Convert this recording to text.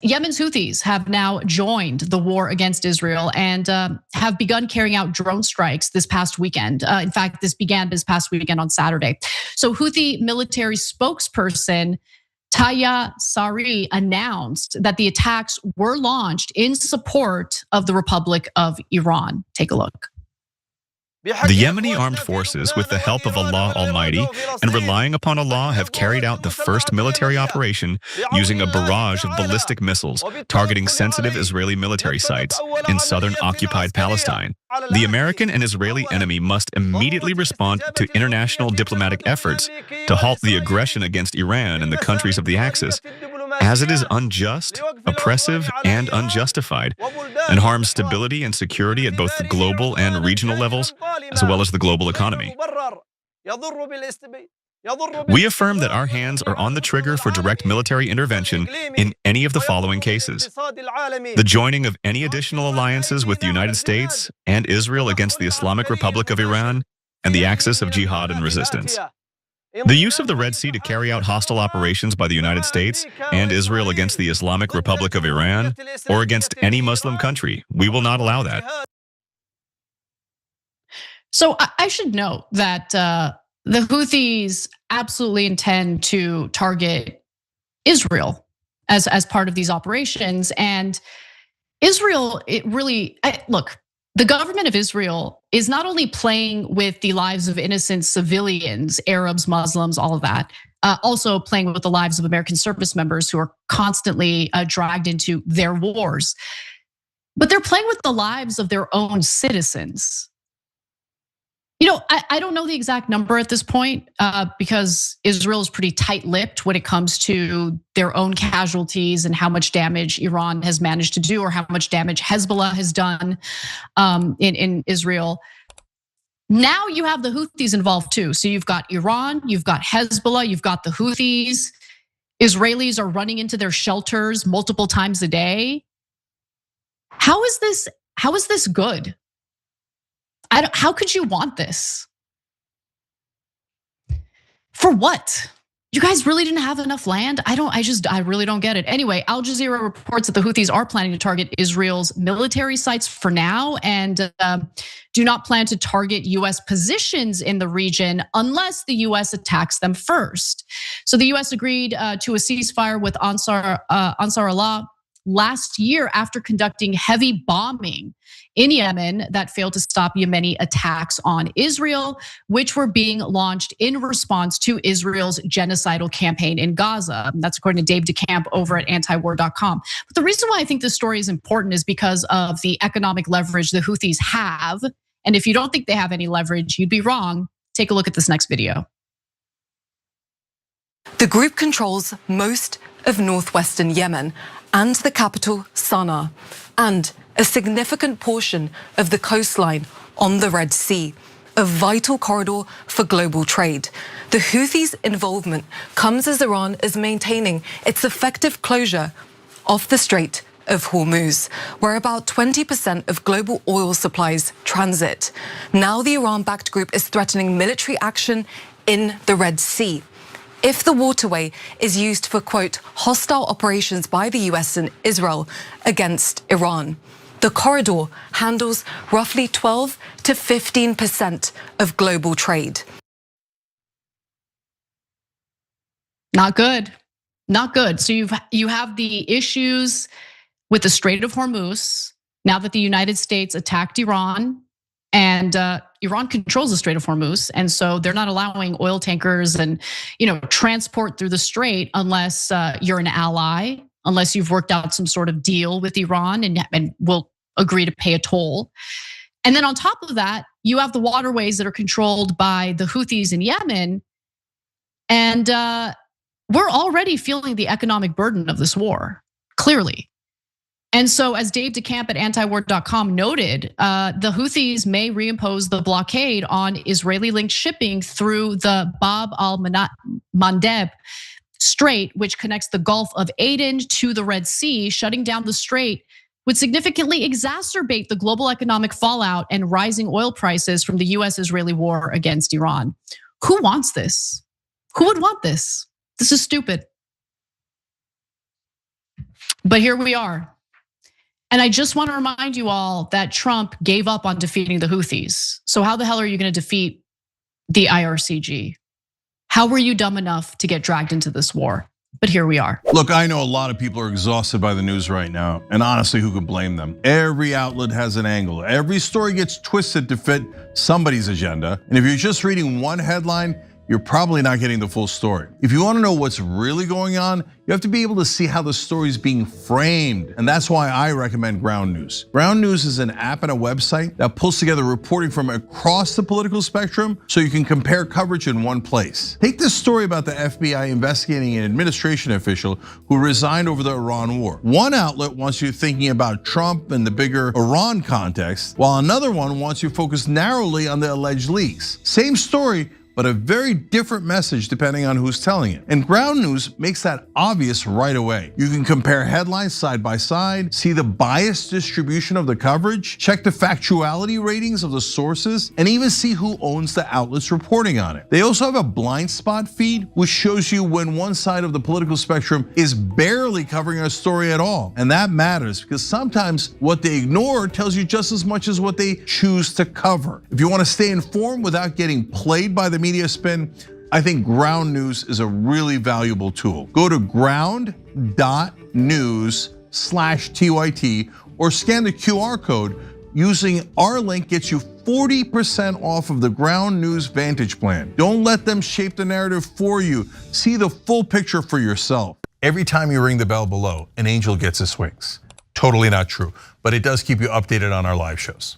Yemen's Houthis have now joined the war against Israel and have begun carrying out drone strikes this past weekend. In fact, this began this past weekend on Saturday. So Houthi military spokesperson Yahya Saree announced that the attacks were launched in support of the Republic of Iran. Take a look. The Yemeni armed forces, with the help of Allah Almighty and relying upon Allah, have carried out the first military operation using a barrage of ballistic missiles targeting sensitive Israeli military sites in southern occupied Palestine. The American and Israeli enemy must immediately respond to international diplomatic efforts to halt the aggression against Iran and the countries of the Axis, as it is unjust, oppressive, and unjustified, and harms stability and security at both the global and regional levels, as well as the global economy. We affirm that our hands are on the trigger for direct military intervention in any of the following cases: the joining of any additional alliances with the United States and Israel against the Islamic Republic of Iran and the axis of jihad and resistance; the use of the Red Sea to carry out hostile operations by the United States and Israel against the Islamic Republic of Iran or against any Muslim country. We will not allow that. So I should note that the Houthis absolutely intend to target Israel as part of these operations. And Israel, look, the government of Israel is not only playing with the lives of innocent civilians, Arabs, Muslims, all of that, also playing with the lives of American service members who are constantly dragged into their wars. But they're playing with the lives of their own citizens. You know, I don't know the exact number at this point because Israel is pretty tight-lipped when it comes to their own casualties and how much damage Iran has managed to do or how much damage Hezbollah has done in Israel. Now you have the Houthis involved too. So you've got Iran, you've got Hezbollah, you've got the Houthis. Israelis are running into their shelters multiple times a day. How is this good? How could you want this? For what? You guys really didn't have enough land? I really don't get it. Anyway, Al Jazeera reports that the Houthis are planning to target Israel's military sites for now and do not plan to target US positions in the region unless the US attacks them first. So the US agreed to a ceasefire with Ansar Allah last year after conducting heavy bombing in Yemen that failed to stop Yemeni attacks on Israel, which were being launched in response to Israel's genocidal campaign in Gaza. That's according to Dave DeCamp over at antiwar.com. But the reason why I think this story is important is because of the economic leverage the Houthis have. And if you don't think they have any leverage, you'd be wrong. Take a look at this next video. The group controls most of northwestern Yemen and the capital, Sana'a, and a significant portion of the coastline on the Red Sea, a vital corridor for global trade. The Houthis' involvement comes as Iran is maintaining its effective closure of the Strait of Hormuz, where about 20% of global oil supplies transit. Now the Iran-backed group is threatening military action in the Red Sea if the waterway is used for, quote, hostile operations by the US and Israel against Iran. The corridor handles roughly 12 to 15% of global trade. Not good, not good. So you have the issues with the Strait of Hormuz now that the United States attacked Iran, and Iran controls the Strait of Hormuz, and so they're not allowing oil tankers and transport through the strait unless you're an ally, unless you've worked out some sort of deal with Iran and will agree to pay a toll. And then on top of that, you have the waterways that are controlled by the Houthis in Yemen, and we're already feeling the economic burden of this war, clearly. And so as Dave DeCamp at antiwar.com noted, the Houthis may reimpose the blockade on Israeli-linked shipping through the Bab al-Mandeb Strait, which connects the Gulf of Aden to the Red Sea. Shutting down the strait would significantly exacerbate the global economic fallout and rising oil prices from the US-Israeli war against Iran. Who wants this? Who would want this? This is stupid. But here we are. And I just want to remind you all that Trump gave up on defeating the Houthis. So how the hell are you going to defeat the IRCG? How were you dumb enough to get dragged into this war? But here we are. Look, I know a lot of people are exhausted by the news right now, and honestly, who could blame them? Every outlet has an angle. Every story gets twisted to fit somebody's agenda. And if you're just reading one headline, you're probably not getting the full story. If you want to know what's really going on, you have to be able to see how the story is being framed. And that's why I recommend Ground News. Ground News is an app and a website that pulls together reporting from across the political spectrum so you can compare coverage in one place. Take this story about the FBI investigating an administration official who resigned over the Iran war. One outlet wants you thinking about Trump and the bigger Iran context, while another one wants you focused narrowly on the alleged leaks. Same story, but a very different message depending on who's telling it. And Ground News makes that obvious right away. You can compare headlines side by side, see the biased distribution of the coverage, check the factuality ratings of the sources, and even see who owns the outlets reporting on it. They also have a blind spot feed, which shows you when one side of the political spectrum is barely covering a story at all. And that matters because sometimes what they ignore tells you just as much as what they choose to cover. If you want to stay informed without getting played by the media spin, I think Ground News is a really valuable tool. Go to ground.news/TYT or scan the QR code. Using our link gets you 40% off of the Ground News Vantage plan. Don't let them shape the narrative for you. See the full picture for yourself. Every time you ring the bell below, an angel gets its wings. Totally not true, but it does keep you updated on our live shows.